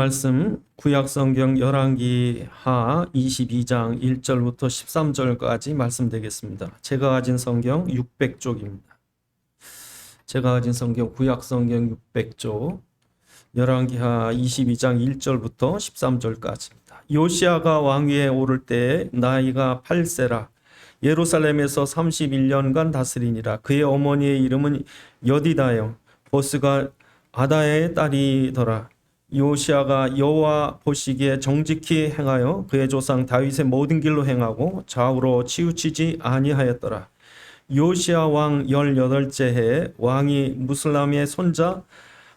말씀 구약성경 열왕기하 22장 1절부터 13절까지 말씀되겠습니다. 제가 가진 성경 600쪽입니다. 제가 가진 성경 구약성경 600쪽 열왕기하 22장 1절부터 13절까지입니다. 요시야가 왕위에 오를 때 나이가 8세라 예루살렘에서 31년간 다스리니라. 그의 어머니의 이름은 여디다요 보스가 아다야의 딸이더라. 요시야가 여호와 보시기에 정직히 행하여 그의 조상 다윗의 모든 길로 행하고 좌우로 치우치지 아니하였더라. 요시야 왕 18째 해에 왕이 무슬람의 손자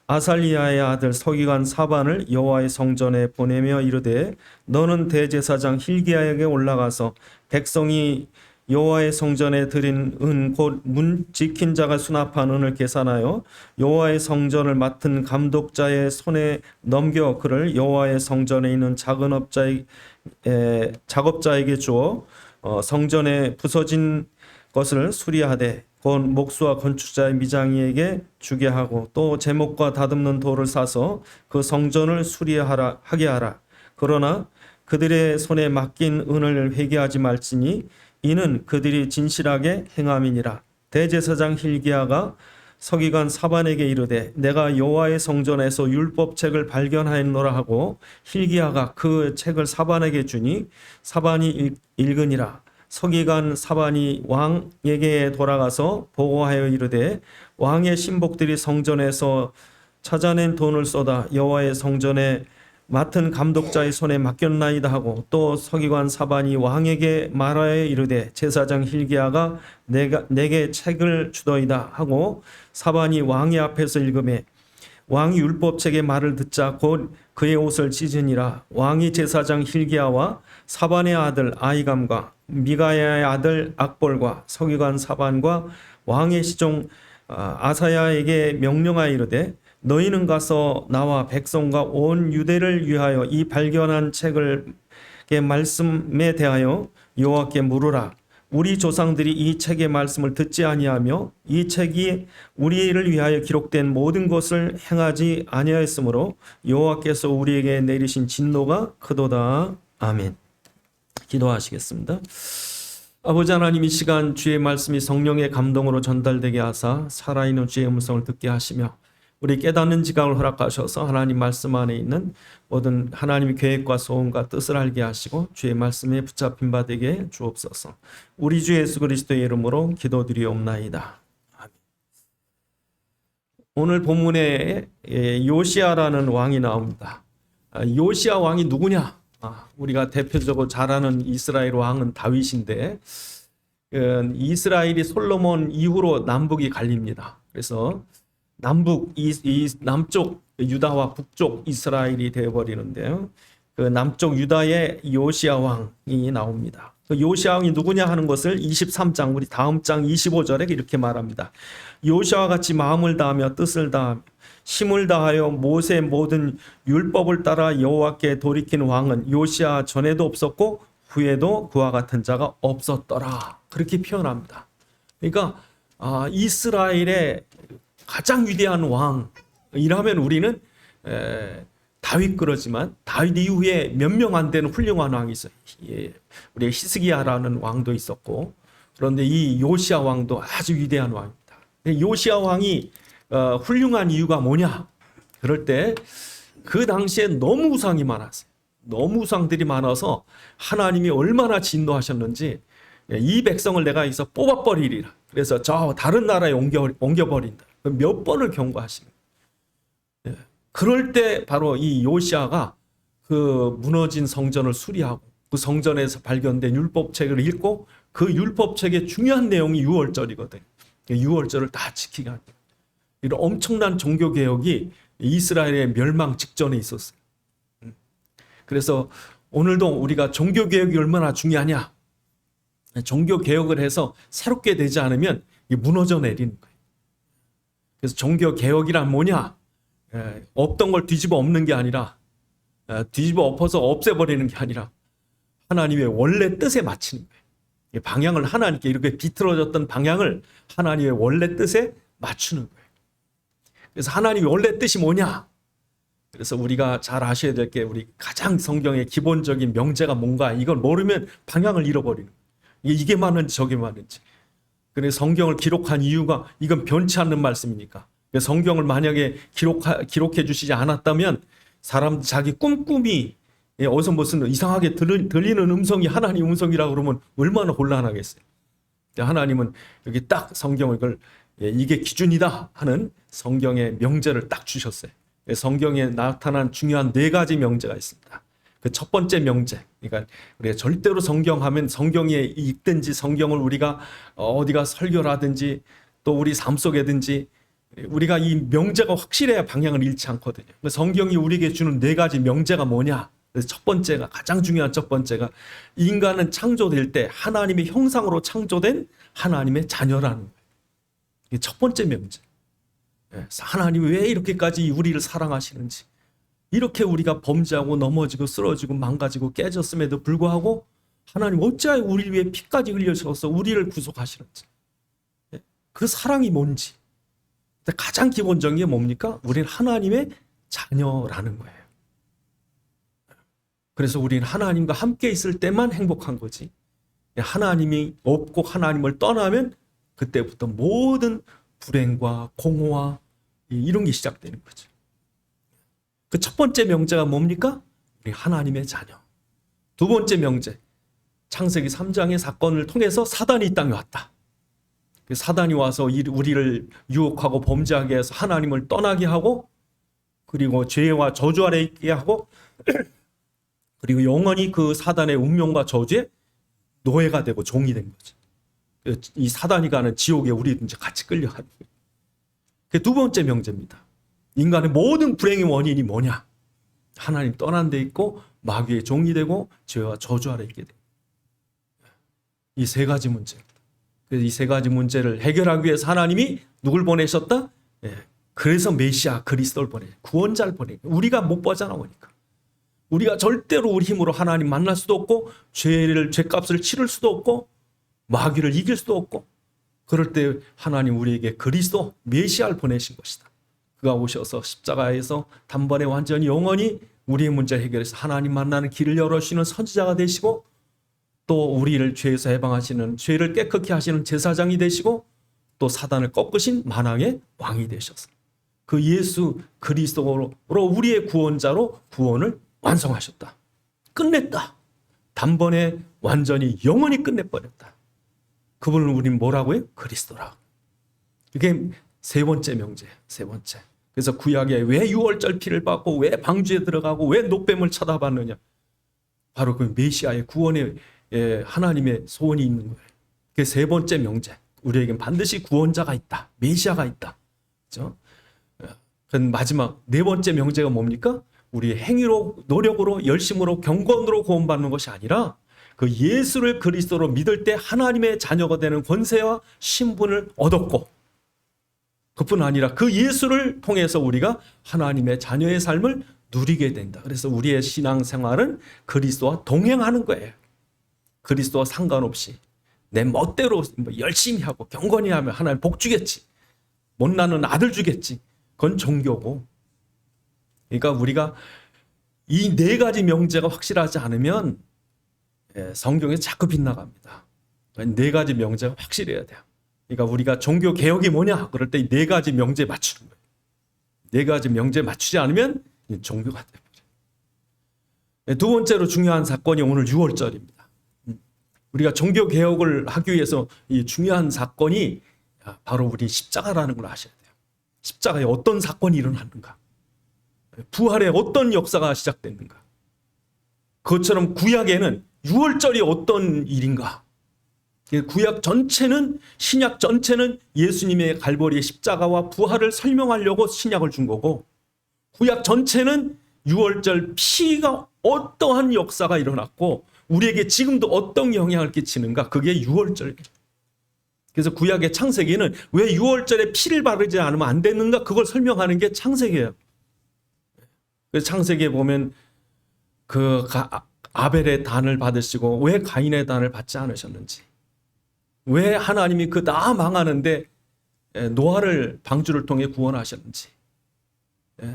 아살리야의 아들 서기관 사반을 여호와의 성전에 보내며 이르되 너는 대제사장 힐기야에게 올라가서 백성이 여호와의 성전에 드린 은 곧 문 지킨 자가 수납한 은을 계산하여 여호와의 성전을 맡은 감독자의 손에 넘겨 그를 여호와의 성전에 있는 작업자에게 주어 성전에 부서진 것을 수리하되 곧 목수와 건축자의 미장이에게 주게 하고 또 제목과 다듬는 돌을 사서 그 성전을 수리하게 하라. 그러나 그들의 손에 맡긴 은을 회개하지 말지니 이는 그들이 진실하게 행함이니라. 대제사장 힐기야가 서기관 사반에게 이르되 내가 여호와의 성전에서 율법책을 발견하였노라 하고 힐기야가 그 책을 사반에게 주니 사반이 읽으니라. 서기관 사반이 왕에게 돌아가서 보고하여 이르되 왕의 신복들이 성전에서 찾아낸 돈을 쏟아 여호와의 성전에 맡은 감독자의 손에 맡겼나이다 하고 또 서기관 사반이 왕에게 말하여 이르되 제사장 힐기야가 내게 책을 주더이다 하고 사반이 왕의 앞에서 읽으매 왕이 율법책의 말을 듣자 곧 그의 옷을 찢으니라. 왕이 제사장 힐기야와 사반의 아들 아이감과 미가야의 아들 악볼과 서기관 사반과 왕의 시종 아사야에게 명령하여 이르되 너희는 가서 나와 백성과 온 유대를 위하여 이 발견한 책을 말씀에 대하여 여호와께 물으라. 우리 조상들이 이 책의 말씀을 듣지 아니하며 이 책이 우리를 위하여 기록된 모든 것을 행하지 아니하였으므로 여호와께서 우리에게 내리신 진노가 크도다. 아멘. 기도하시겠습니다. 아버지 하나님, 이 시간 주의 말씀이 성령의 감동으로 전달되게 하사 살아있는 주의 음성을 듣게 하시며 우리 깨닫는 지각을 허락하셔서 하나님 말씀 안에 있는 모든 하나님의 계획과 소원과 뜻을 알게 하시고 주의 말씀에 붙잡힌 바 되게 주옵소서. 우리 주 예수 그리스도의 이름으로 기도드리옵나이다. 아멘. 오늘 본문에 요시야라는 왕이 나옵니다. 요시야 왕이 누구냐? 우리가 대표적으로 잘 아는 이스라엘 왕은 다윗인데 이스라엘이 솔로몬 이후로 남북이 갈립니다. 그래서 남쪽 유다와 북쪽 이스라엘이 되어버리는데요. 그 남쪽 유다의 요시야 왕이 나옵니다. 그 요시야 왕이 누구냐 하는 것을 23장 우리 다음 장 25절에 이렇게 말합니다. 요시야와 같이 마음을 다하며 뜻을 다하며 힘을 다하여 모세의 모든 율법을 따라 여호와께 돌이킨 왕은 요시야 전에도 없었고 후에도 그와 같은 자가 없었더라. 그렇게 표현합니다. 그러니까 이스라엘의 가장 위대한 왕이라면 우리는 다윗 그러지만 다윗 이후에 몇 명 안 되는 훌륭한 왕이 있어요. 우리 히스기야라는 왕도 있었고 그런데 이 요시야 왕도 아주 위대한 왕입니다. 요시야 왕이 훌륭한 이유가 뭐냐? 그럴 때 그 당시에 너무 우상이 많았어요. 너무 우상들이 많아서 하나님이 얼마나 진노하셨는지 이 백성을 내가 여기서 뽑아버리리라. 그래서 저 다른 나라에 옮겨버린다. 몇 번을 경고하십니다. 그럴 때 바로 이 요시야가 그 무너진 성전을 수리하고 그 성전에서 발견된 율법책을 읽고 그 율법책의 중요한 내용이 유월절이거든요. 유월절을 다 지키게 합니다. 이런 엄청난 종교개혁이 이스라엘의 멸망 직전에 있었어요. 그래서 오늘도 우리가 종교개혁이 얼마나 중요하냐. 종교개혁을 해서 새롭게 되지 않으면 무너져 내리는 거예요. 그래서 종교개혁이란 뭐냐? 없던 걸 뒤집어 엎는 게 아니라 뒤집어 엎어서 없애버리는 게 아니라 하나님의 원래 뜻에 맞추는 거예요. 방향을 하나님께 이렇게 비틀어졌던 방향을 하나님의 원래 뜻에 맞추는 거예요. 그래서 하나님의 원래 뜻이 뭐냐? 그래서 우리가 잘 아셔야 될 게 우리 가장 성경의 기본적인 명제가 뭔가 이걸 모르면 방향을 잃어버리는 거예요. 이게 맞는지 저게 맞는지. 그래서 성경을 기록한 이유가 이건 변치 않는 말씀이니까. 성경을 만약에 기록해 주시지 않았다면 사람 자기 꿈꾸미 어디서 무슨 이상하게 들리는 음성이 하나님 음성이라고 그러면 얼마나 곤란하겠어요. 하나님은 여기 딱 성경을 이게 기준이다 하는 성경의 명제를 딱 주셨어요. 성경에 나타난 중요한 4가지 명제가 있습니다. 그 첫 번째 명제, 그러니까 우리가 절대로 성경하면 성경에 읽든지 성경을 우리가 어디가 설교를 하든지 또 우리 삶 속에든지 우리가 이 명제가 확실해야 방향을 잃지 않거든요. 성경이 우리에게 주는 4가지 명제가 뭐냐? 그래서 첫 번째가, 가장 중요한 첫 번째가 인간은 창조될 때 하나님의 형상으로 창조된 하나님의 자녀라는 거예요. 이게 첫 번째 명제. 하나님이 왜 이렇게까지 우리를 사랑하시는지, 이렇게 우리가 범죄하고 넘어지고 쓰러지고 망가지고 깨졌음에도 불구하고 하나님 어찌하여 우리 위해 피까지 흘려주셔서 우리를 구속하시는지, 그 사랑이 뭔지. 가장 기본적인 게 뭡니까? 우리는 하나님의 자녀라는 거예요. 그래서 우리는 하나님과 함께 있을 때만 행복한 거지, 하나님이 없고 하나님을 떠나면 그때부터 모든 불행과 공허와 이런 게 시작되는 거죠. 그 첫 번째 명제가 뭡니까? 우리 하나님의 자녀. 두 번째 명제, 창세기 3장의 사건을 통해서 사단이 이 땅에 왔다. 사단이 와서 우리를 유혹하고 범죄하게 해서 하나님을 떠나게 하고, 그리고 죄와 저주 아래 있게 하고, 그리고 영원히 그 사단의 운명과 저주에 노예가 되고 종이 된 거죠. 이 사단이 가는 지옥에 우리도 이제 같이 끌려가는 거예요. 그게 두 번째 명제입니다. 인간의 모든 불행의 원인이 뭐냐? 하나님 떠난 데 있고 마귀의 종이 되고 죄와 저주 아래 있게 돼요. 이 3가지 문제. 그래서 이 3가지 문제를 해결하기 위해서 하나님이 누굴 보내셨다? 그래서 메시아 그리스도를 구원자를 우리가 못 빠져나오니까. 우리가 절대로 우리 힘으로 하나님 만날 수도 없고 죄값을 치를 수도 없고 마귀를 이길 수도 없고, 그럴 때 하나님 우리에게 그리스도 메시아를 보내신 것이다. 그가 오셔서 십자가에서 단번에 완전히 영원히 우리의 문제를 해결해서 하나님 만나는 길을 열어주시는 선지자가 되시고, 또 우리를 죄에서 해방하시는, 죄를 깨끗게 하시는 제사장이 되시고, 또 사단을 꺾으신 만왕의 왕이 되셔서 그 예수 그리스도로 우리의 구원자로 구원을 완성하셨다. 끝냈다. 단번에 완전히 영원히 끝내버렸다. 그분을 우리는 뭐라고요? 그리스도라. 이게 3번째 명제예요. 3번째. 그래서 구약에 왜 유월절 피를 받고 왜 방주에 들어가고 왜 노뱀을 쳐다봤느냐? 바로 그 메시아의 구원의 하나님의 소원이 있는 거예요. 그게 3번째 명제. 우리에겐 반드시 구원자가 있다. 메시아가 있다. 그렇죠? 마지막 4번째 명제가 뭡니까? 우리의 행위로, 노력으로, 열심으로, 경건으로 구원받는 것이 아니라 그 예수를 그리스도로 믿을 때 하나님의 자녀가 되는 권세와 신분을 얻었고, 그뿐 아니라 그 예수를 통해서 우리가 하나님의 자녀의 삶을 누리게 된다. 그래서 우리의 신앙생활은 그리스도와 동행하는 거예요. 그리스도와 상관없이 내 멋대로 열심히 하고 경건히 하면 하나님 복 주겠지, 못나는 아들 주겠지, 그건 종교고. 그러니까 우리가 이 4가지 명제가 확실하지 않으면 성경에서 자꾸 빗나갑니다. 4가지 명제가 확실해야 돼요. 그러니까 우리가 종교 개혁이 뭐냐? 그럴 때 이 4가지 명제에 맞추는 거예요. 4가지 명제에 맞추지 않으면 종교가 돼버려요. 두 번째로 중요한 사건이 오늘 유월절입니다. 우리가 종교 개혁을 하기 위해서 이 중요한 사건이 바로 우리 십자가라는 걸 아셔야 돼요. 십자가에 어떤 사건이 일어났는가? 부활의 어떤 역사가 시작됐는가? 그것처럼 구약에는 유월절이 어떤 일인가? 구약 전체는, 신약 전체는 예수님의 갈보리의 십자가와 부활을 설명하려고 신약을 준 거고, 구약 전체는 유월절 피가 어떠한 역사가 일어났고 우리에게 지금도 어떤 영향을 끼치는가, 그게 유월절이에요. 그래서 구약의 창세기는 왜 유월절에 피를 바르지 않으면 안 되는가, 그걸 설명하는 게 창세기예요. 그래서 창세기에 보면 그 아벨의 단을 받으시고 왜 가인의 단을 받지 않으셨는지, 왜 하나님이 그 다 망하는데 노아를 방주를 통해 구원하셨는지,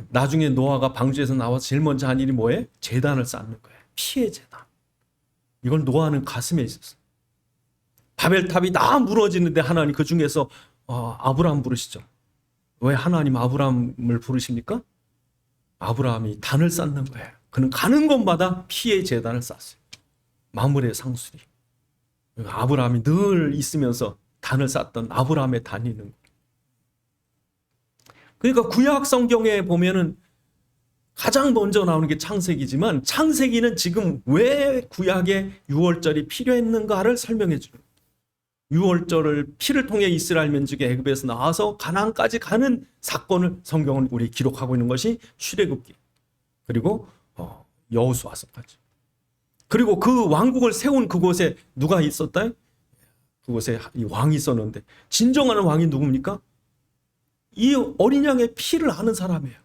나중에 노아가 방주에서 나와서 제일 먼저 한 일이 뭐예요? 제단을 쌓는 거예요. 피의 제단. 이걸 노아는 가슴에 있었어요. 바벨탑이 다 무너지는데 하나님 그 중에서 아브라함 부르시죠. 왜 하나님 아브라함을 부르십니까? 아브라함이 단을 쌓는 거예요. 그는 가는 곳마다 피의 제단을 쌓았어요. 마물의 상수리. 아브라함이 늘 있으면서 단을 쌓던 아브라함의 단이 있는 거예요. 그러니까 구약 성경에 보면은 가장 먼저 나오는 게 창세기지만 창세기는 지금 왜 구약에 유월절이 필요했는가를 설명해 주는 거예요. 유월절을 피를 통해 이스라엘 민족이 애굽에서 나와서 가나안까지 가는 사건을 성경은 우리 기록하고 있는 것이 출애굽기 그리고 여호수아서까지. 그리고 그 왕국을 세운 그곳에 누가 있었다? 그곳에 이 왕이 있었는데 진정한 왕이 누굽니까? 이 어린 양의 피를 아는 사람이에요.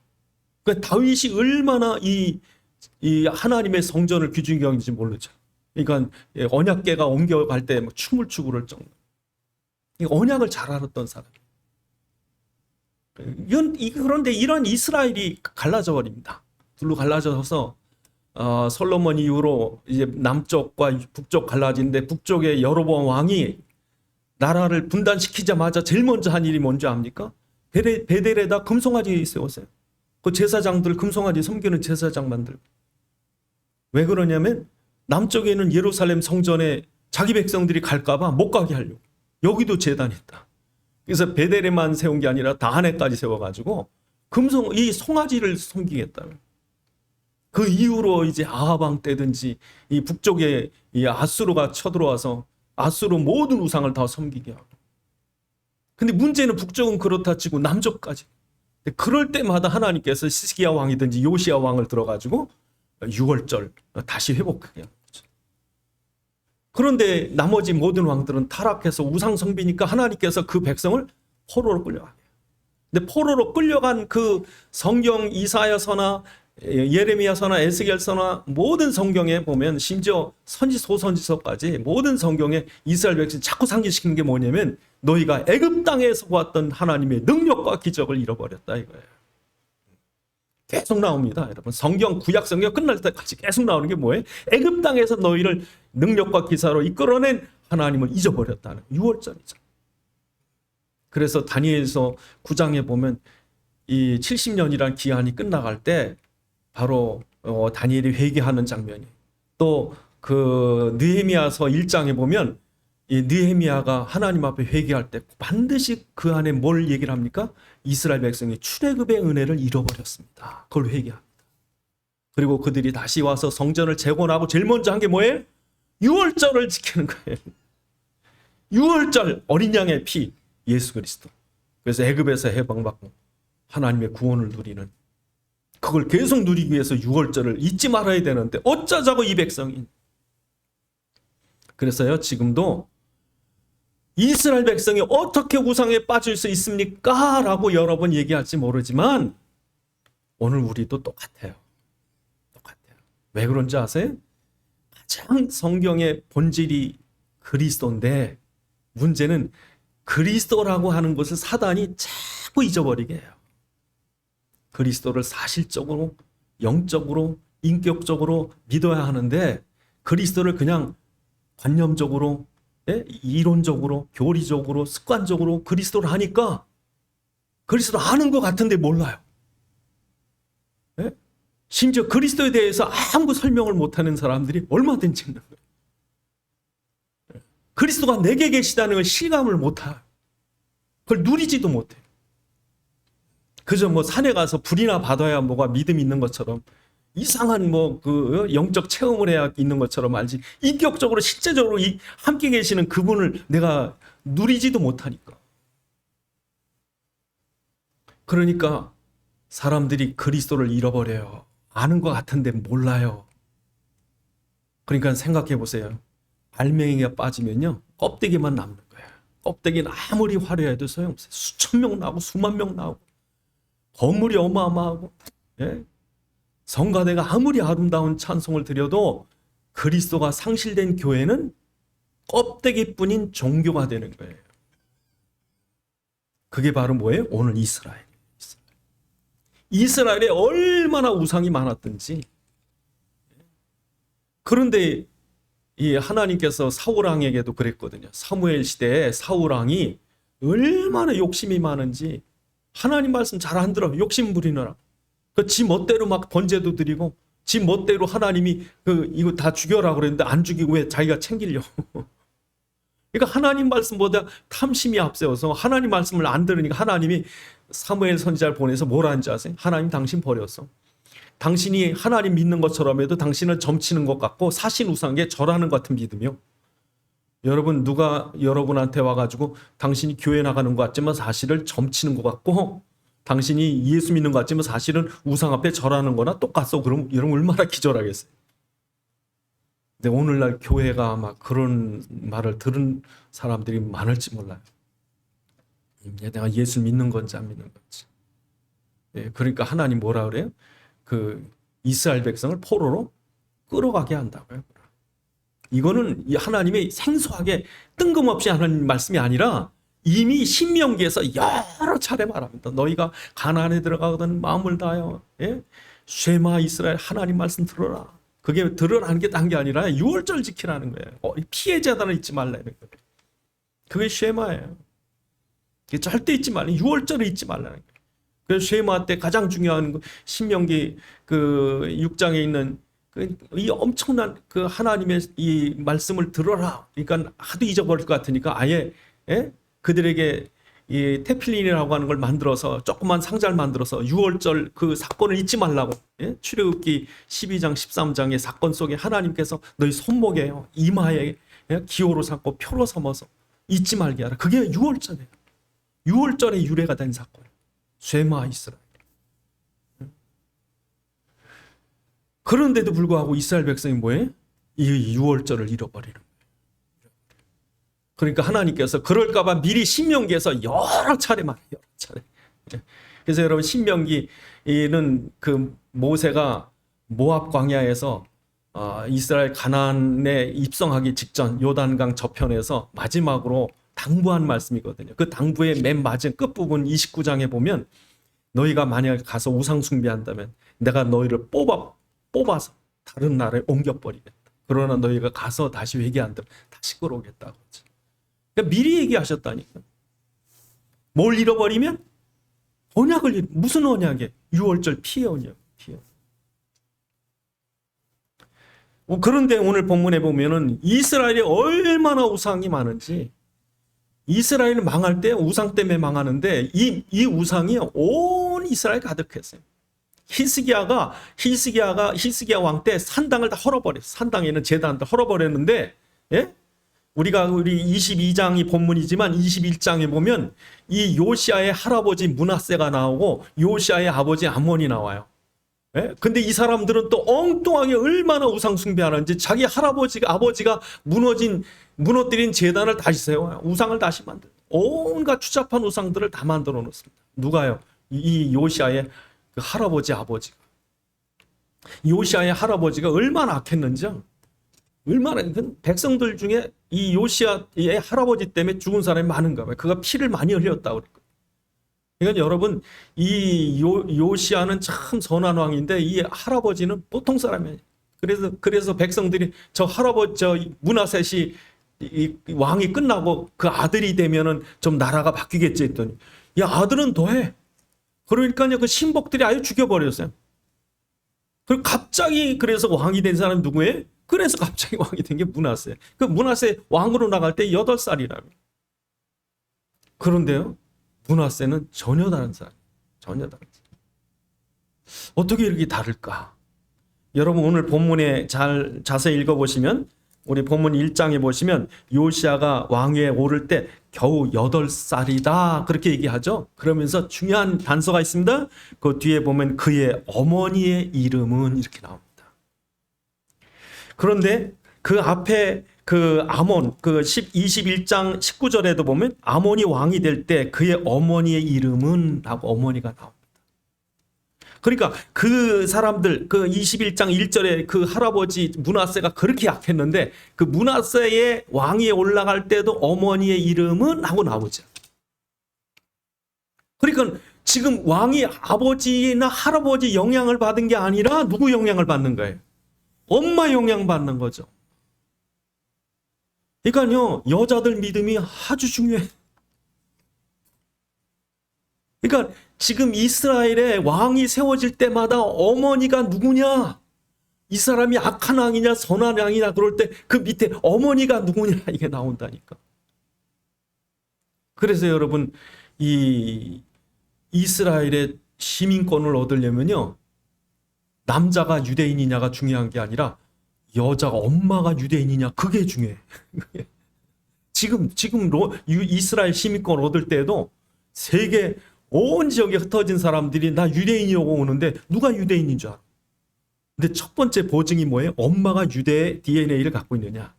그러니까 다윗이 얼마나 이 하나님의 성전을 귀중히 여기는지 모르죠. 그러니까 언약궤가 옮겨갈 때 춤을 추고 그럴 정도. 언약을 잘 알았던 사람. 그런데 이런 이스라엘이 갈라져 버립니다. 둘로 갈라져서 솔로몬 이후로 이제 남쪽과 북쪽 갈라지는데 북쪽의 여로보암 왕이 나라를 분단시키자마자 제일 먼저 한 일이 뭔지 압니까? 베델에다 금송아지 세웠어요. 그 제사장들 금송아지 섬기는 제사장 만들고. 왜 그러냐면 남쪽에 있는 예루살렘 성전에 자기 백성들이 갈까봐 못 가게 하려고. 여기도 제단이 있다. 그래서 베델에만 세운 게 아니라 다한에까지 세워가지고 이 송아지를 섬기겠다. 그 이후로 이제 아하방 때든지 이 북쪽에 이 아수르가 쳐들어와서 아수르 모든 우상을 다 섬기게 하고. 근데 문제는 북쪽은 그렇다 치고 남쪽까지. 그럴 때마다 하나님께서 시스기야 왕이든지 요시야 왕을 들어가지고 유월절 다시 회복하게 하는 거죠. 그런데 나머지 모든 왕들은 타락해서 우상 섬비니까 하나님께서 그 백성을 포로로 끌려가게 해요. 근데 포로로 끌려간 그 성경 이사야서나 예레미야서나 에스겔서나 모든 성경에 보면 심지어 소선지서까지 모든 성경에 이스라엘 백성 자꾸 상기시키는 게 뭐냐면 너희가 애굽 땅에서 보았던 하나님의 능력과 기적을 잃어버렸다 이거예요. 계속 나옵니다. 여러분 성경 구약 성경 끝날 때까지 계속 나오는 게 뭐예요? 애굽 땅에서 너희를 능력과 기사로 이끌어낸 하나님을 잊어버렸다는 유월절이죠. 그래서 다니엘서 9장에 보면 이 70년이란 기한이 끝나갈 때 바로 다니엘이 회개하는 장면이 또 그 느헤미야서 1장에 보면 이 느헤미야가 하나님 앞에 회개할 때 반드시 그 안에 뭘 얘기를 합니까? 이스라엘 백성이 출애굽의 은혜를 잃어버렸습니다. 그걸 회개합니다. 그리고 그들이 다시 와서 성전을 재건하고 제일 먼저 한 게 뭐예요? 유월절을 지키는 거예요. 유월절 어린 양의 피 예수 그리스도. 그래서 애굽에서 해방받고 하나님의 구원을 누리는 그걸 계속 누리기 위해서 유월절을 잊지 말아야 되는데 어쩌자고 이 백성이. 그래서요 지금도 이스라엘 백성이 어떻게 우상에 빠질 수 있습니까? 라고 여러 번 얘기할지 모르지만 오늘 우리도 똑같아요. 왜 그런지 아세요? 가장 성경의 본질이 그리스도인데 문제는 그리스도라고 하는 것을 사단이 자꾸 잊어버리게 해요. 그리스도를 사실적으로, 영적으로, 인격적으로 믿어야 하는데 그리스도를 그냥 관념적으로, 이론적으로, 교리적으로, 습관적으로 그리스도를 하니까 그리스도 아는 것 같은데 몰라요. 심지어 그리스도에 대해서 아무 설명을 못하는 사람들이 얼마든지 있는 거예요. 그리스도가 내게 계시다는 걸 실감을 못해요. 그걸 누리지도 못해요. 그저 뭐 산에 가서 불이나 받아야 뭐가 믿음이 있는 것처럼 이상한 뭐 그 영적 체험을 해야 있는 것처럼 알지 인격적으로 실제적으로 함께 계시는 그분을 내가 누리지도 못하니까. 그러니까 사람들이 그리스도를 잃어버려요. 아는 것 같은데 몰라요. 그러니까 생각해 보세요. 알맹이가 빠지면요 껍데기만 남는 거예요. 껍데기는 아무리 화려해도 소용없어요. 수천 명 나오고 수만 명 나오고 건물이 어마어마하고 성가대가 아무리 아름다운 찬송을 드려도 그리스도가 상실된 교회는 껍데기뿐인 종교가 되는 거예요. 그게 바로 뭐예요? 오늘 이스라엘. 이스라엘에 얼마나 우상이 많았든지. 그런데 이 하나님께서 사울 왕에게도 그랬거든요. 사무엘 시대에 사울 왕이 얼마나 욕심이 많은지 하나님 말씀 잘 안 들어. 욕심 부리느라. 지 멋대로 막 번제도 드리고 지 멋대로 하나님이 이거 다 죽여라 그랬는데 안 죽이고 왜 자기가 챙기려고. 그러니까 하나님 말씀보다 탐심이 앞세워서 하나님 말씀을 안 들으니까 하나님이 사무엘 선지자를 보내서 뭐라는지 아세요? 하나님 당신 버렸어. 당신이 하나님 믿는 것처럼 해도 당신은 점치는 것 같고 사신 우상에 절하는 것 같은 믿음이요. 여러분 누가 여러분한테 와가지고 당신이 교회 나가는 것 같지만 사실은 점치는 것 같고 당신이 예수 믿는 것 같지만 사실은 우상 앞에 절하는 거나 똑같소. 그럼 여러분 얼마나 기절하겠어요. 근데 오늘날 교회가 아마 그런 말을 들은 사람들이 많을지 몰라요. 내가 예수 믿는 건지 안 믿는 건지. 그러니까 하나님 뭐라 그래요? 이스라엘 백성을 포로로 끌어가게 한다고요. 이거는 하나님의 생소하게 뜬금없이 하는 말씀이 아니라 이미 신명기에서 여러 차례 말합니다. 너희가 가나안에 들어가거든 마음을 다하여 쉐마 이스라엘 하나님 말씀 들어라. 그게 들으라는 게 딴 게 아니라 6월절 지키라는 거예요. 피해 재단을 잊지 말라는 거예요. 그게 쉐마예요. 절대 잊지 말라. 6월절을 잊지 말라는 거예요. 그래서 쉐마 때 가장 중요한 거 신명기 6장에 있는 이 엄청난 하나님의 이 말씀을 들어라. 그러니까 하도 잊어버릴 것 같으니까 아예 그들에게 이 테필린이라고 하는 걸 만들어서 조그만 상자를 만들어서 6월절 그 사건을 잊지 말라고. 출애굽기 12장 13장의 사건 속에 하나님께서 너희 손목에 이마에 기호로 삼고 표로 삼아서 잊지 말게 하라. 그게 6월절이에요. 6월절의 유래가 된 사건. 쉐마 이스라엘. 그런데도 불구하고 이스라엘 백성이 뭐예요? 이 6월절을 잃어버리는 거예요. 그러니까 하나님께서 그럴까봐 미리 신명기에서 여러 차례 말해요. 여러 차례. 그래서 여러분 신명기는 모세가 모압 광야에서 이스라엘 가나안에 입성하기 직전 요단강 저편에서 마지막으로 당부한 말씀이거든요. 그 당부의 맨 맞은 끝부분 29장에 보면 너희가 만약 가서 우상 숭배한다면 내가 너희를 뽑아서 다른 나라에 옮겨버리겠다. 그러나 너희가 가서 다시 회개한다면 다시 끌어오겠다고. 그러니까 미리 얘기하셨다니까. 뭘 잃어버리면? 언약을 무슨 언약이에요? 6월절 피해 언약. 피해. 그런데 오늘 본문에 보면은 이스라엘이 얼마나 우상이 많은지. 이스라엘은 망할 때 우상 때문에 망하는데 이 우상이 온 이스라엘 가득했어요. 히스기야 왕 때 산당을 다 헐어버렸어요. 산당에는 제단도 헐어버렸는데, 우리 22장이 본문이지만 21장에 보면 이 요시아의 할아버지 므낫세가 나오고 요시아의 아버지 아몬이 나와요. 근데 이 사람들은 또 엉뚱하게 얼마나 우상 숭배하는지 자기 아버지가 무너뜨린 제단을 다시 세워요. 우상을 다시 만들어요. 온갖 추잡한 우상들을 다 만들어 놓습니다. 누가요? 이 요시아의 할아버지가. 요시아의 할아버지가 얼마나 악했는지요. 얼마나 백성들 중에 이 요시아의 할아버지 때문에 죽은 사람이 많은가 봐요. 그가 피를 많이 흘렸다고 그랬거든요. 그러니까 여러분 이 요시아는 참 선한 왕인데 이 할아버지는 보통 사람이에요. 그래서 백성들이 저 므낫셋이 이 왕이 끝나고 그 아들이 되면은 좀 나라가 바뀌겠지 했더니 야 아들은 더해. 그러니까요 그 신복들이 아예 죽여버렸어요. 그리고 갑자기 그래서 왕이 된 사람이 누구예요? 그래서 갑자기 왕이 된 게 므낫세. 그 므낫세 왕으로 나갈 때 8살이라며. 그런데요, 므낫세는 전혀 다른 사람. 전혀 다른 사람. 어떻게 이렇게 다를까? 여러분 오늘 본문에 자세히 읽어보시면 우리 본문 1장에 보시면 요시아가 왕위에 오를 때 겨우 8살이다 그렇게 얘기하죠. 그러면서 중요한 단서가 있습니다. 그 뒤에 보면 그의 어머니의 이름은 이렇게 나옵니다. 그런데 그 앞에 아몬 21장 19절에도 보면 아몬이 왕이 될 때 그의 어머니의 이름은 하고 어머니가 나옵니다. 그러니까 그 사람들 21장 1절에 그 할아버지 므낫세가 그렇게 약했는데 그 므낫세의 왕위에 올라갈 때도 어머니의 이름은 하고 나오죠. 그러니까 지금 왕이 아버지나 할아버지 영향을 받은 게 아니라 누구 영향을 받는 거예요? 엄마 영향 받는 거죠. 그러니까요, 여자들 믿음이 아주 중요해. 그러니까 지금 이스라엘에 왕이 세워질 때마다 어머니가 누구냐? 이 사람이 악한 왕이냐 선한 왕이냐 그럴 때 그 밑에 어머니가 누구냐 이게 나온다니까. 그래서 여러분 이 이스라엘의 시민권을 얻으려면요, 남자가 유대인이냐가 중요한 게 아니라 여자가 엄마가 유대인이냐 그게 중요해. 지금 이스라엘 시민권 얻을 때도 세계 온 지역에 흩어진 사람들이 나 유대인이라고 오는데 누가 유대인인 줄 알아? 근데 첫 번째 보증이 뭐예요? 엄마가 유대 DNA를 갖고 있느냐,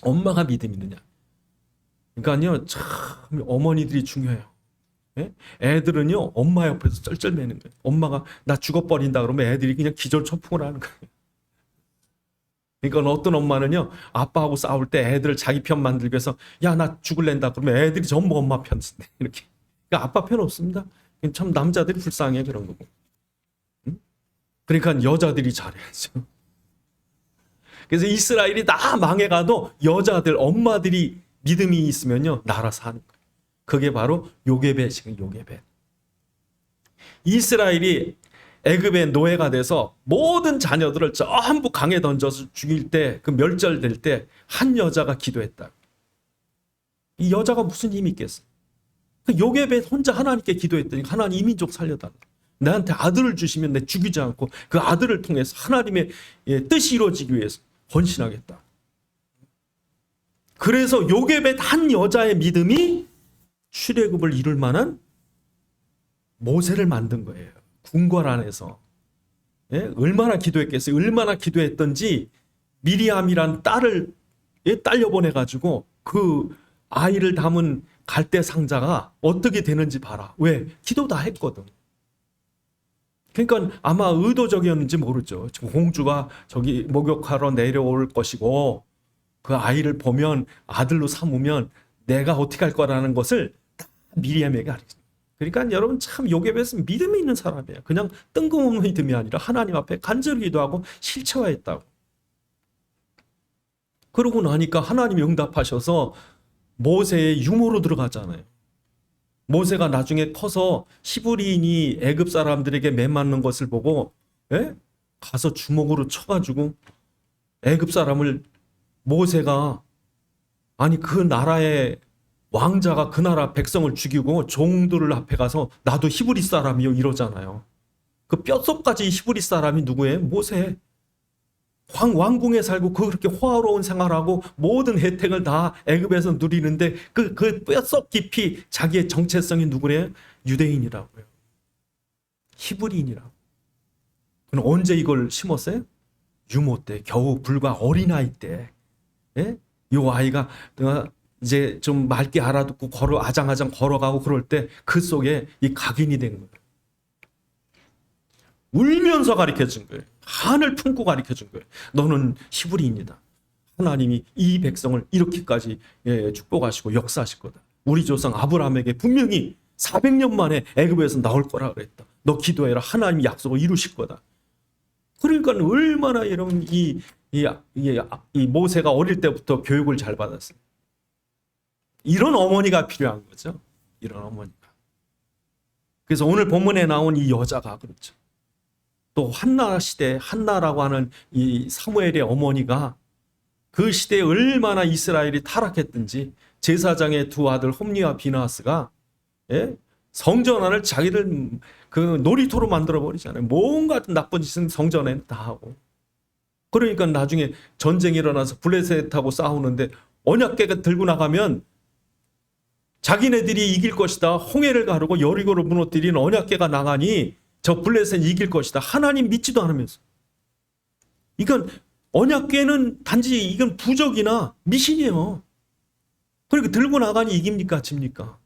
엄마가 믿음 있느냐. 그러니까요, 참 어머니들이 중요해요. 예? 애들은요 엄마 옆에서 쩔쩔매는 거예요. 엄마가 나 죽어버린다 그러면 애들이 그냥 기절초풍을 하는 거예요. 그러니까 어떤 엄마는요 아빠하고 싸울 때 애들을 자기 편 만들기 위해서 야 나 죽을랜다 그러면 애들이 전부 엄마 편 쓴대. 이렇게. 그러니까 아빠 편 없습니다. 참 남자들이 불쌍해 그런 거고. 응? 그러니까 여자들이 잘해야죠. 그래서 이스라엘이 다 망해가도 여자들 엄마들이 믿음이 있으면요 나라 사는 거예요. 그게 바로 요게벳이에요. 요게벳. 이스라엘이 애굽의 노예가 돼서 모든 자녀들을 전부 강에 던져서 죽일 때, 그 멸절될 때 한 여자가 기도했다. 이 여자가 무슨 힘이 있겠어? 그 요게벳 혼자 하나님께 기도했더니 하나님 이 민족 살려달라. 나한테 아들을 주시면 내 죽이지 않고 그 아들을 통해서 하나님의 뜻이 이루어지기 위해서 헌신하겠다. 그래서 요게벳 한 여자의 믿음이 출애굽을 이룰 만한 모세를 만든 거예요. 궁궐 안에서. 예? 얼마나 기도했겠어요. 얼마나 기도했던지 미리암이란 딸을 딸려 보내가지고 그 아이를 담은 갈대 상자가 어떻게 되는지 봐라. 왜? 기도 다 했거든. 그러니까 아마 의도적이었는지 모르죠. 공주가 저기 목욕하러 내려올 것이고 그 아이를 보면 아들로 삼으면 내가 어떻게 할 거라는 것을 다 미리암에게 알려줍니다. 그러니까 여러분 참 요게벳은 믿음이 있는 사람이에요. 그냥 뜬금없는 믿음이 아니라 하나님 앞에 간절히 기도하고 실체화했다고. 그러고 나니까 하나님이 응답하셔서 모세의 유모로 들어가잖아요. 모세가 나중에 커서 히브리인이 애굽 사람들에게 매맞는 것을 보고 가서 주먹으로 쳐가지고 애굽 사람을 모세가 아니 그 나라의 왕자가 그 나라 백성을 죽이고 종들을 앞에 가서 나도 히브리 사람이요 이러잖아요. 그 뼛속까지 히브리 사람이 누구예요? 모세. 왕궁에 살고 그렇게 호화로운 생활하고 모든 혜택을 다 애굽에서 누리는데 그 뼛속 깊이 자기의 정체성이 누구래요? 유대인이라고요. 히브리인이라고. 그럼 언제 이걸 심었어요? 유모 때, 겨우 불과 어린아이 때. 예? 이 아이가 이제 좀 맑게 알아듣고 아장아장 걸어가고 그럴 때 그 속에 이 각인이 된 거예요. 울면서 가르쳐준 거예요. 한을 품고 가르쳐준 거예요. 너는 히브리인이다. 하나님이 이 백성을 이렇게까지 축복하시고 역사하실 거다. 우리 조상 아브라함에게 분명히 400년 만에 애굽에서 나올 거라 그랬다. 너 기도해라. 하나님이 약속을 이루실 거다. 그러니까 얼마나 여러분 이 모세가 어릴 때부터 교육을 잘 받았어요. 이런 어머니가 필요한 거죠. 이런 어머니가. 그래서 오늘 본문에 나온 이 여자가 그렇죠. 또 한나 시대, 한나라고 하는 이 사무엘의 어머니가 그 시대에 얼마나 이스라엘이 타락했든지 제사장의 두 아들 홈니와 비나하스가 성전 안을 자기들 그 놀이터로 만들어 버리잖아요. 뭔가 나쁜 짓은 성전에 다 하고. 그러니까 나중에 전쟁이 일어나서 블레셋하고 싸우는데 언약궤가 들고 나가면 자기네들이 이길 것이다. 홍해를 가르고 여리고를 무너뜨린 언약궤가 나가니 저 블레셋 이길 것이다. 하나님 믿지도 않으면서. 이건 언약궤는 단지 이건 부적이나 미신이에요. 그러니까 들고 나가니 이깁니까? 집니까?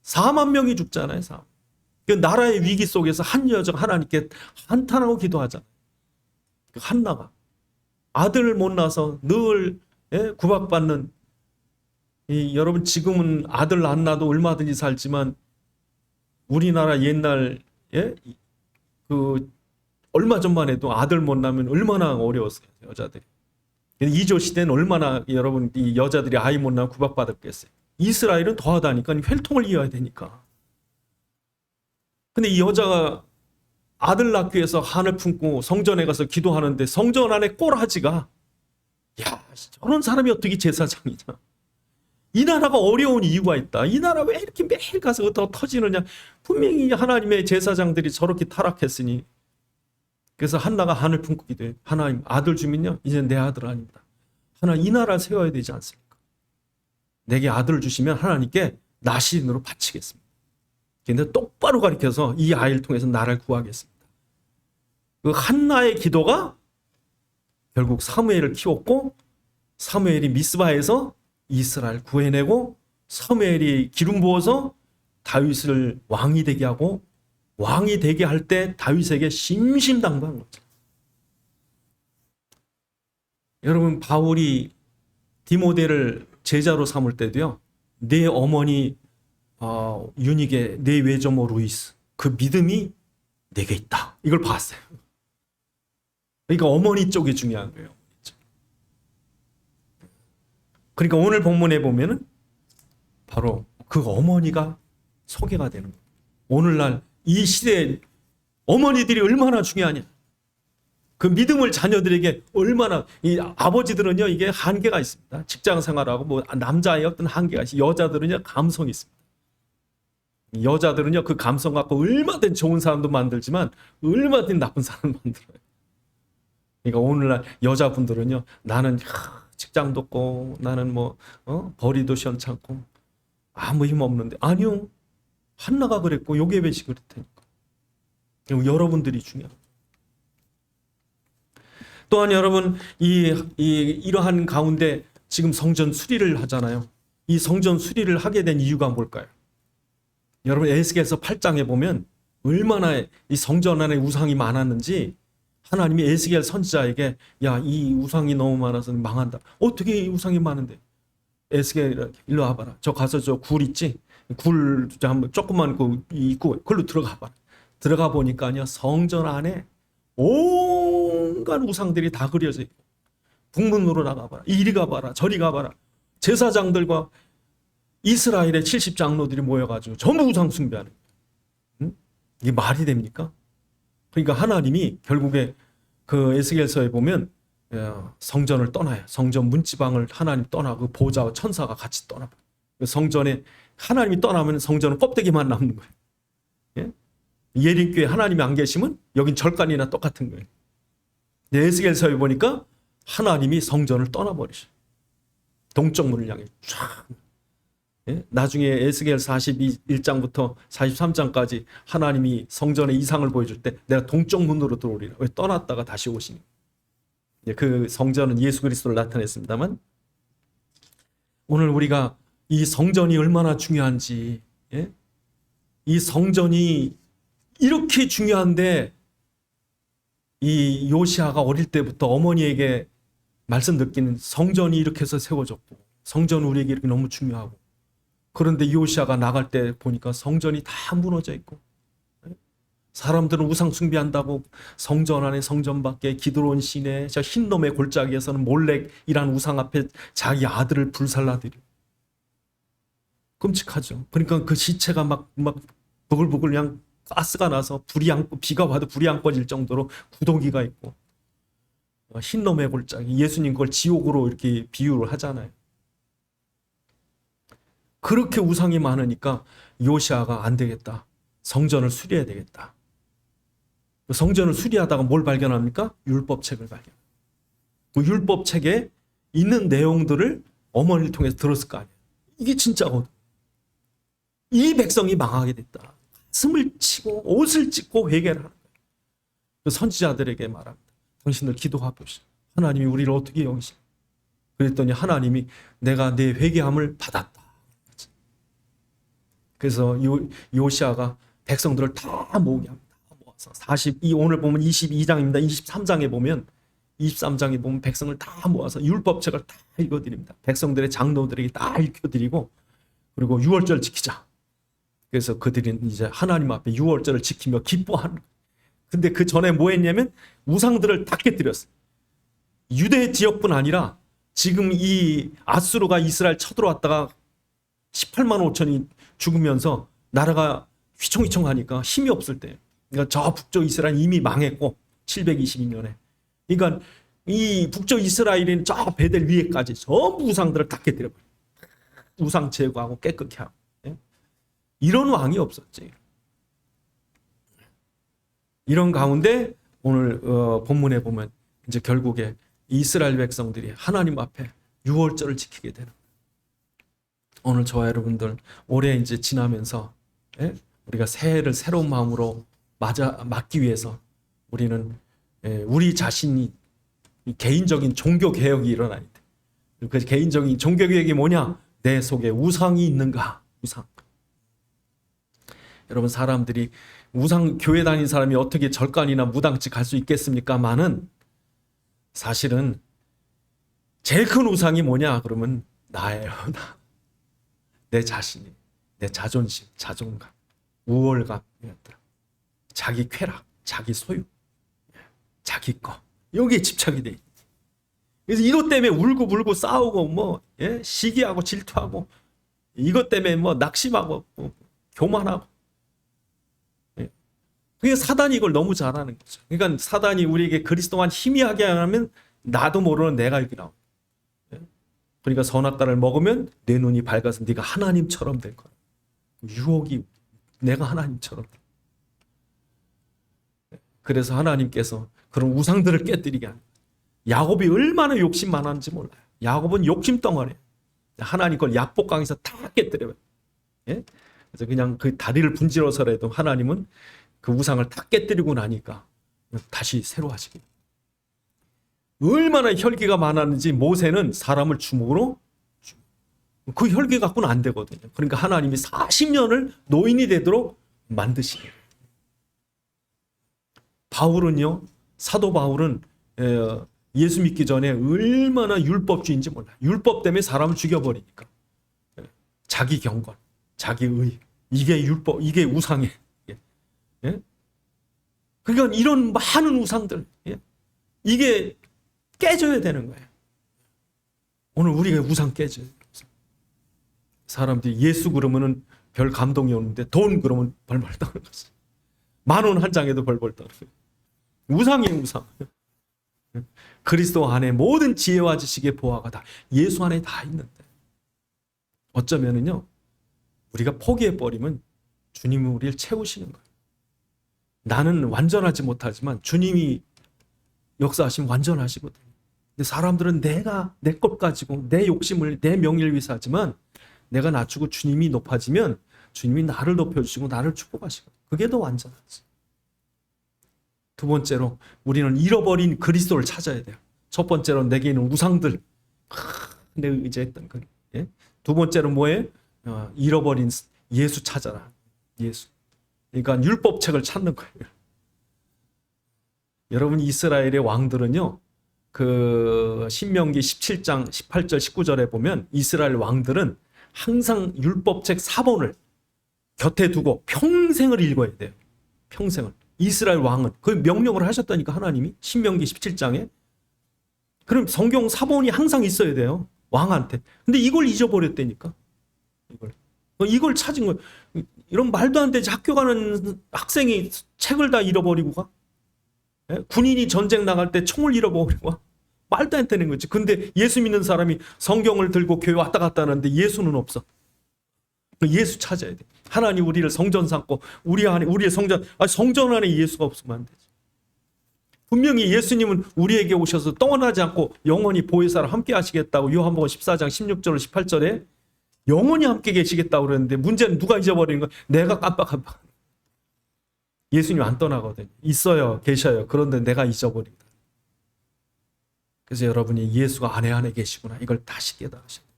4만 명이 죽잖아요. 그 나라의 위기 속에서 한 여자가 하나님께 한탄하고 기도하잖아요. 그 한나가 아들을 못 낳아서 늘 구박받는 여러분 지금은 아들 안 낳아도 얼마든지 살지만 우리나라 옛날에 그 얼마 전만 해도 아들 못 낳으면 얼마나 어려웠어요, 여자들이. 이조 시대는 얼마나 여러분 이 여자들이 아이 못 낳으면 구박받았겠어요. 이스라엘은 더하다니까 혈통을 이어야 되니까. 근데 이 여자가 아들 낳기 위해서 한을 품고 성전에 가서 기도하는데 성전 안에 꼬라지가, 야, 저런 사람이 어떻게 제사장이냐. 이 나라가 어려운 이유가 있다. 이 나라 왜 이렇게 매일 가서 더 터지느냐. 분명히 하나님의 제사장들이 저렇게 타락했으니. 그래서 한나가 한을 품고 기도해. 하나님, 아들 주면요, 이제 내 아들 아닙니다. 하나님, 이 나라를 세워야 되지 않습니까? 내게 아들을 주시면 하나님께 나시린으로 바치겠습니다. 근데 똑바로 가르쳐서 이 아이를 통해서 나라를 구하겠습니다. 그 한나의 기도가 결국 사무엘을 키웠고, 사무엘이 미스바에서 이스라엘 구해내고, 사무엘이 기름 부어서 다윗을 왕이 되게 하고, 왕이 되게 할 때 다윗에게 심심당부한 거죠. 여러분, 바울이 디모데를 제자로 삼을 때도요, 내 어머니 유니게 내 외조모 루이스, 그 믿음이 내게 있다, 이걸 봤어요. 그러니까 어머니 쪽이 중요한 거예요. 그러니까 오늘 본문에 보면은 바로 그 어머니가 소개가 되는 거예요. 오늘날 이 시대에 어머니들이 얼마나 중요하냐. 그 믿음을 자녀들에게 얼마나, 이 아버지들은요, 이게 한계가 있습니다. 직장 생활하고 뭐 남자의 어떤 한계가 있어요. 여자들은요, 감성이 있습니다. 여자들은요, 그 감성 갖고 얼마든 좋은 사람도 만들지만 얼마든 나쁜 사람 만들어요. 그러니까 오늘날 여자분들은요, 나는 직장도 없고 나는 뭐 벌이도 시원찮고 아무 힘 없는데, 아니요, 한나가 그랬고 요게벳이 그랬다니까. 여러분들이 중요합니다. 또한 여러분, 이러한 가운데 지금 성전 수리를 하잖아요. 이 성전 수리를 하게 된 이유가 뭘까요? 여러분, 에스겔서 8장에 보면 얼마나 이 성전 안에 우상이 많았는지 하나님이 에스겔 선지자에게, 야, 이 우상이 너무 많아서 망한다. 어떻게 이 우상이 많은데? 에스겔, 일로 와봐라. 저 가서 저 굴 있지? 굴 한번 조그만 그 입구, 그걸로 들어가 봐라. 들어가 보니까요, 성전 안에 온갖 우상들이 다 그려져 있고, 북문으로 나가봐라. 이리 가봐라. 저리 가봐라. 제사장들과 이스라엘의 70장로들이 모여가지고 전부 우상 숭배하는 거예요. 이게 말이 됩니까? 그러니까 하나님이 결국에 그 에스겔서에 보면 성전을 떠나요. 성전 문지방을 하나님 떠나고 보좌와 천사가 같이 떠나요. 성전에 하나님이 떠나면 성전은 껍데기만 남는 거예요. 예? 예린교회 하나님이 안 계시면 여긴 절간이나 똑같은 거예요. 에스겔서에 보니까 하나님이 성전을 떠나버리셔. 동쪽 문을 향해 쫙. 예? 나중에 에스겔 41장부터 43장까지 하나님이 성전의 이상을 보여줄 때 내가 동쪽 문으로 들어오리라. 왜? 떠났다가 다시 오시니. 예, 그 성전은 예수 그리스도를 나타냈습니다만, 오늘 우리가 이 성전이 얼마나 중요한지, 예? 이 성전이 이렇게 중요한데 이 요시아가 어릴 때부터 어머니에게 말씀 듣기는 성전이 이렇게 해서 세워졌고 성전 우리에게 이렇게 너무 중요하고, 그런데 요시아가 나갈 때 보니까 성전이 다 무너져 있고, 사람들은 우상 숭배한다고 성전 안에 성전 밖에 기드론 시내 저 흰놈의 골짜기에서는 몰렉이라는 우상 앞에 자기 아들을 불살라들이고, 끔찍하죠. 그러니까 그 시체가 막 부글부글 그냥 가스가 나서 비가 와도 불이 안 꺼질 정도로 구더기가 있고, 흰놈의 골짜기, 예수님 그걸 지옥으로 이렇게 비유를 하잖아요. 그렇게 우상이 많으니까 요시아가 안 되겠다. 성전을 수리해야 되겠다. 성전을 수리하다가 뭘 발견합니까? 율법책을 발견. 그 율법책에 있는 내용들을 어머니를 통해서 들었을 거 아니에요. 이게 진짜거든. 이 백성이 망하게 됐다. 가슴을 치고 옷을 찢고 회개를 하는 거예요. 그 선지자들에게 말합니다. 당신들 기도하십시오. 하나님이 우리를 어떻게 여기시오? 그랬더니 하나님이 내가 내 회개함을 받았다. 그래서 요시아가 백성들을 다 모으게 합니다. 모아서 오늘 보면 22장입니다. 23장에 보면 23장에 보면 백성을 다 모아서 율법책을 다 읽어드립니다. 백성들의 장로들에게 다 읽혀드리고, 그리고 유월절 지키자. 그래서 그들은 이제 하나님 앞에 유월절을 지키며 기뻐하는 거예요. 근데 그 전에 뭐 했냐면 우상들을 다 깨뜨렸어요. 유대 지역뿐 아니라 지금 이 아수르가 이스라엘 쳐들어왔다가 18만 5천이 죽으면서 나라가 휘청휘청하니까 힘이 없을 때, 그러니까 저 북쪽 이스라엘 이미 망했고 722년에, 그러니까 이 북쪽 이스라엘인 저 베델 위에까지 전부 우상들을 다 깨뜨려버려요. 우상 제거하고 깨끗게 하고. 예? 이런 왕이 없었지. 이런 가운데 오늘 본문에 보면 이제 결국에 이스라엘 백성들이 하나님 앞에 유월절을 지키게 되는 거예요. 오늘 저와 여러분들 올해 이제 지나면서, 예? 우리가 새해를 새로운 마음으로 맞기 위해서 우리는, 우리 자신이 개인적인 종교 개혁이 일어나야 돼. 그 개인적인 종교 개혁이 뭐냐? 내 속에 우상이 있는가? 우상. 여러분, 사람들이 우상 교회 다니는 사람이 어떻게 절간이나 무당집 갈 수 있겠습니까마는, 사실은 제일 큰 우상이 뭐냐 그러면 나예요. 나. 내 자신이, 내 자존심, 자존감, 우월감, 자기 쾌락, 자기 소유, 자기 거, 여기에 집착이 돼. 그래서 이것 때문에 울고 불고 싸우고 뭐, 예? 시기하고 질투하고, 이것 때문에 뭐 낙심하고 뭐 교만하고. 예? 그게 사단이 이걸 너무 잘하는 거죠. 그러니까 사단이 우리에게 그리스도만 희미하게 하면 나도 모르는 내가 이렇게 나와. 예? 그러니까 선악과를 먹으면 내 눈이 밝아서 네가 하나님처럼 될 거야. 유혹이 내가 하나님처럼. 그래서 하나님께서 그런 우상들을 깨뜨리게 하는 거예요. 야곱이 얼마나 욕심 많았는지 몰라요. 야곱은 욕심 덩어리. 하나님 걸 야복강에서 다 깨뜨려요. 예? 그래서 그냥 그 다리를 분질러서라도 하나님은 그 우상을 다 깨뜨리고 나니까 다시 새로 하시게. 얼마나 혈기가 많았는지 모세는 사람을 주먹으로, 그 혈기 갖고는 안 되거든요. 그러니까 하나님이 40년을 노인이 되도록 만드시게. 바울은요, 사도 바울은 예수 믿기 전에 얼마나 율법주의인지 몰라요. 율법 때문에 사람을 죽여버리니까. 자기 경건, 자기 의, 이게 율법, 이게 우상이에요. 예? 그러니까 이런 많은 우상들, 예? 이게 깨져야 되는 거예요. 오늘 우리가 우상 깨져요. 사람들이 예수 그러면은 별 감동이 오는데 돈 그러면 벌벌 떠는 거지. 10,000원 한 장에도 벌벌 떠는 거예요. 우상이에요, 우상. 그리스도 안에 모든 지혜와 지식의 보화가 다 예수 안에 다 있는데, 어쩌면은요, 우리가 포기해버리면 주님이 우리를 채우시는 거예요. 나는 완전하지 못하지만 주님이 역사하시면 완전하시거든요. 근데 사람들은 내가 내 것 가지고 내 욕심을 내 명예를 위해서 하지만, 내가 낮추고 주님이 높아지면 주님이 나를 높여주시고 나를 축복하시고, 그게 더 완전하지. 두 번째로 우리는 잃어버린 그리스도를 찾아야 돼요. 첫 번째로 내게 있는 우상들, 내 의지했던 그. 예? 두 번째로 뭐예요? 잃어버린 예수 찾아라. 예수. 그러니까 율법책을 찾는 거예요. 여러분, 이스라엘의 왕들은요, 그 신명기 17장 18절 19절에 보면 이스라엘 왕들은 항상 율법책 4본을 곁에 두고 평생을 읽어야 돼요. 평생을. 이스라엘 왕은 그 명령을 하셨다니까, 하나님이 신명기 17장에. 그럼 성경 4본이 항상 있어야 돼요, 왕한테. 근데 이걸 잊어버렸다니까. 이걸 찾은 거예요. 이런 말도 안 되지. 학교 가는 학생이 책을 다 잃어버리고 가? 예? 군인이 전쟁 나갈 때 총을 잃어버리고 가? 말도 안 되는 거지. 근데 예수 믿는 사람이 성경을 들고 교회 왔다 갔다 하는데 예수는 없어. 예수 찾아야 돼. 하나님 우리를 성전 삼고 우리 안에, 우리의 성전, 성전 안에 예수가 없으면 안 되지. 분명히 예수님은 우리에게 오셔서 떠나지 않고 영원히 보혜사로 함께 하시겠다고 요한복음 14장 16절 18절에 영원히 함께 계시겠다고 그랬는데, 문제는 누가 잊어버리는 거야? 내가 깜빡깜빡. 예수님 안 떠나거든요. 있어요, 계셔요. 그런데 내가 잊어버린다. 그래서 여러분이 예수가 안에 계시구나, 이걸 다시 깨달으셔야 돼요.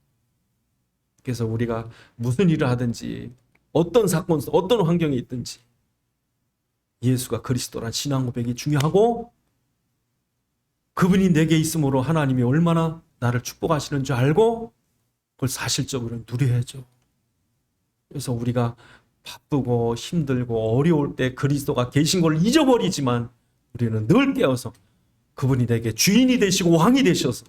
그래서 우리가 무슨 일을 하든지, 어떤 사건, 어떤 환경에 있든지 예수가 그리스도란 신앙 고백이 중요하고, 그분이 내게 있음으로 하나님이 얼마나 나를 축복하시는 줄 알고 그걸 사실적으로 누려야죠. 그래서 우리가 바쁘고 힘들고 어려울 때 그리스도가 계신 걸 잊어버리지만 우리는 늘 깨어서 그분이 내게 주인이 되시고 왕이 되셔서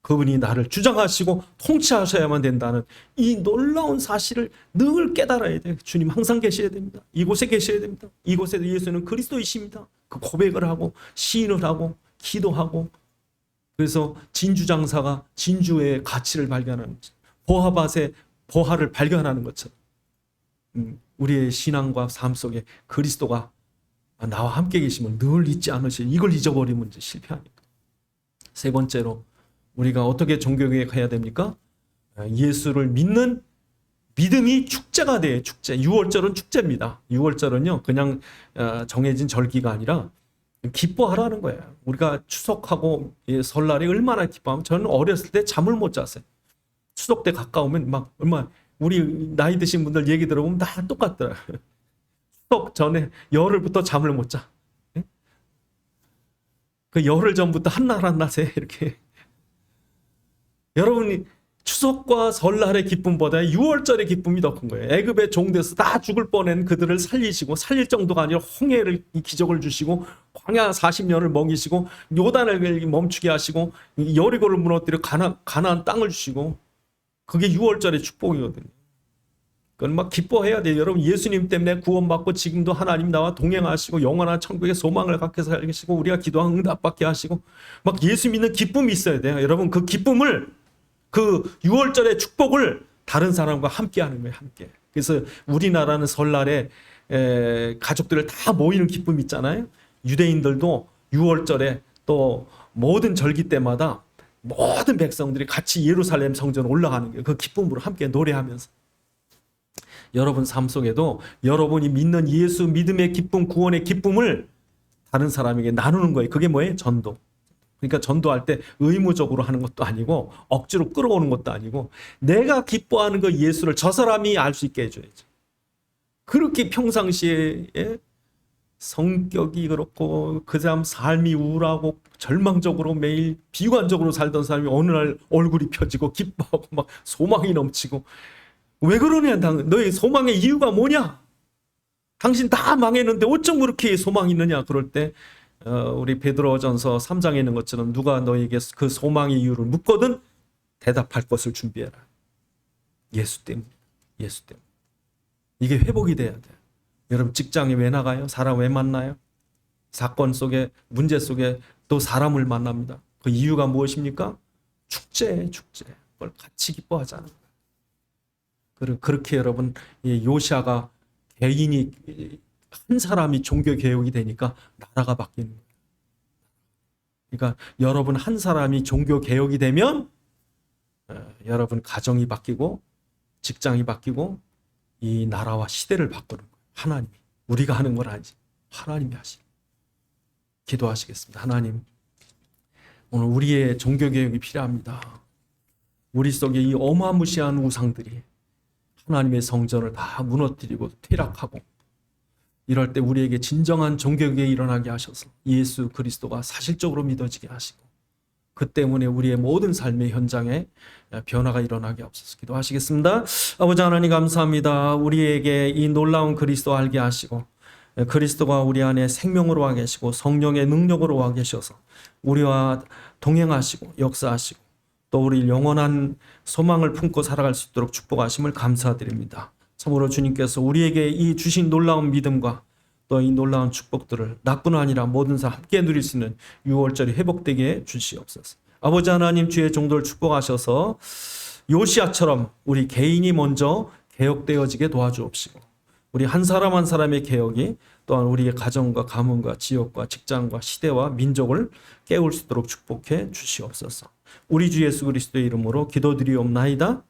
그분이 나를 주장하시고 통치하셔야만 된다는 이 놀라운 사실을 늘 깨달아야 돼요. 주님 항상 계셔야 됩니다. 이곳에 계셔야 됩니다. 이곳에 예수는 그리스도이십니다. 그 고백을 하고 시인을 하고 기도하고, 그래서 진주장사가 진주의 가치를 발견하는 거죠. 보화밭의 보화를 발견하는 것처럼 우리의 신앙과 삶 속에 그리스도가 나와 함께 계시면 늘 잊지 않으시, 이걸 잊어버리면 이제 실패하니까. 세 번째로 우리가 어떻게 종교개혁 해야 됩니까? 예수를 믿는 믿음이 축제가 돼요. 축제. 6월절은 축제입니다. 6월절은요 그냥 정해진 절기가 아니라 기뻐하라는 거예요. 우리가 추석하고 설날이 얼마나 기뻐하면, 저는 어렸을 때 잠을 못 잤어요. 추석 때 가까우면 막 얼마, 우리 나이 드신 분들 얘기 들어보면 다 똑같더라고요. 추석 전에 열흘부터 잠을 못 자. 그 열흘 전부터 한날 한낮에 이렇게. 여러분이 추석과 설날의 기쁨보다 6월절의 기쁨이 더 큰 거예요. 애굽의 종돼서 다 죽을 뻔한 그들을 살리시고, 살릴 정도가 아니라 홍해를 기적을 주시고, 광야 40년을 먹이시고, 요단을 멈추게 하시고, 여리고를 무너뜨려 가나안 땅을 주시고, 그게 6월절의 축복이거든요. 그건 막 기뻐해야 돼요. 여러분, 예수님 때문에 구원받고 지금도 하나님 나와 동행하시고 영원한 천국의 소망을 갖게 살리시고 우리가 기도한 응답받게 하시고 막 예수 믿는 기쁨이 있어야 돼요. 여러분, 그 기쁨을, 그 6월절의 축복을 다른 사람과 함께 하는 거예요. 함께. 그래서 우리나라는 설날에 가족들을 다 모이는 기쁨이 있잖아요. 유대인들도 6월절에 또 모든 절기 때마다 모든 백성들이 같이 예루살렘 성전 올라가는 거예요. 그 기쁨으로 함께 노래하면서. 여러분 삶 속에도 여러분이 믿는 예수 믿음의 기쁨, 구원의 기쁨을 다른 사람에게 나누는 거예요. 그게 뭐예요? 전도. 그러니까 전도할 때 의무적으로 하는 것도 아니고 억지로 끌어오는 것도 아니고 내가 기뻐하는 그 예수를 저 사람이 알 수 있게 해줘야죠. 그렇게 평상시에 성격이 그렇고 그 사람 삶이 우울하고 절망적으로 매일 비관적으로 살던 사람이 어느 날 얼굴이 펴지고 기뻐하고 막 소망이 넘치고, 왜 그러냐? 너의 소망의 이유가 뭐냐? 당신 다 망했는데 어쩜 그렇게 소망이 있느냐? 그럴 때 우리 베드로전서 3장에 있는 것처럼 누가 너에게 그 소망의 이유를 묻거든 대답할 것을 준비해라. 예수 때문에. 예수 때문에. 이게 회복이 돼야 돼요. 여러분, 직장에 왜 나가요? 사람 왜 만나요? 사건 속에, 문제 속에 또 사람을 만납니다. 그 이유가 무엇입니까? 축제예요, 축제. 그걸 같이 기뻐하자는 거예요. 그렇게 여러분, 요시아가 개인이, 한 사람이 종교 개혁이 되니까 나라가 바뀌는 거예요. 그러니까 여러분 한 사람이 종교 개혁이 되면 여러분 가정이 바뀌고 직장이 바뀌고 이 나라와 시대를 바꾸는 거예요. 하나님이. 우리가 하는 건 아니지. 하나님이 하시는. 기도하시겠습니다. 하나님, 오늘 우리의 종교 개혁이 필요합니다. 우리 속에 이 어마무시한 우상들이 하나님의 성전을 다 무너뜨리고 퇴락하고, 이럴 때 우리에게 진정한 종교개혁이 일어나게 하셔서 예수 그리스도가 사실적으로 믿어지게 하시고, 그 때문에 우리의 모든 삶의 현장에 변화가 일어나게 하옵소서. 기도하시겠습니다. 아버지 하나님 감사합니다. 우리에게 이 놀라운 그리스도 알게 하시고, 그리스도가 우리 안에 생명으로 와 계시고 성령의 능력으로 와 계셔서 우리와 동행하시고 역사하시고 또 우리 영원한 소망을 품고 살아갈 수 있도록 축복하심을 감사드립니다. 참으로 주님께서 우리에게 이 주신 놀라운 믿음과 또 이 놀라운 축복들을 나뿐 아니라 모든 사람 함께 누릴 수 있는 6월절이 회복되게 주시옵소서. 아버지 하나님, 주의 종도를 축복하셔서 요시아처럼 우리 개인이 먼저 개혁되어지게 도와주옵시고, 우리 한 사람 한 사람의 개혁이 또한 우리의 가정과 가문과 지역과 직장과 시대와 민족을 깨울 수 있도록 축복해 주시옵소서. 우리 주 예수 그리스도의 이름으로 기도드리옵나이다.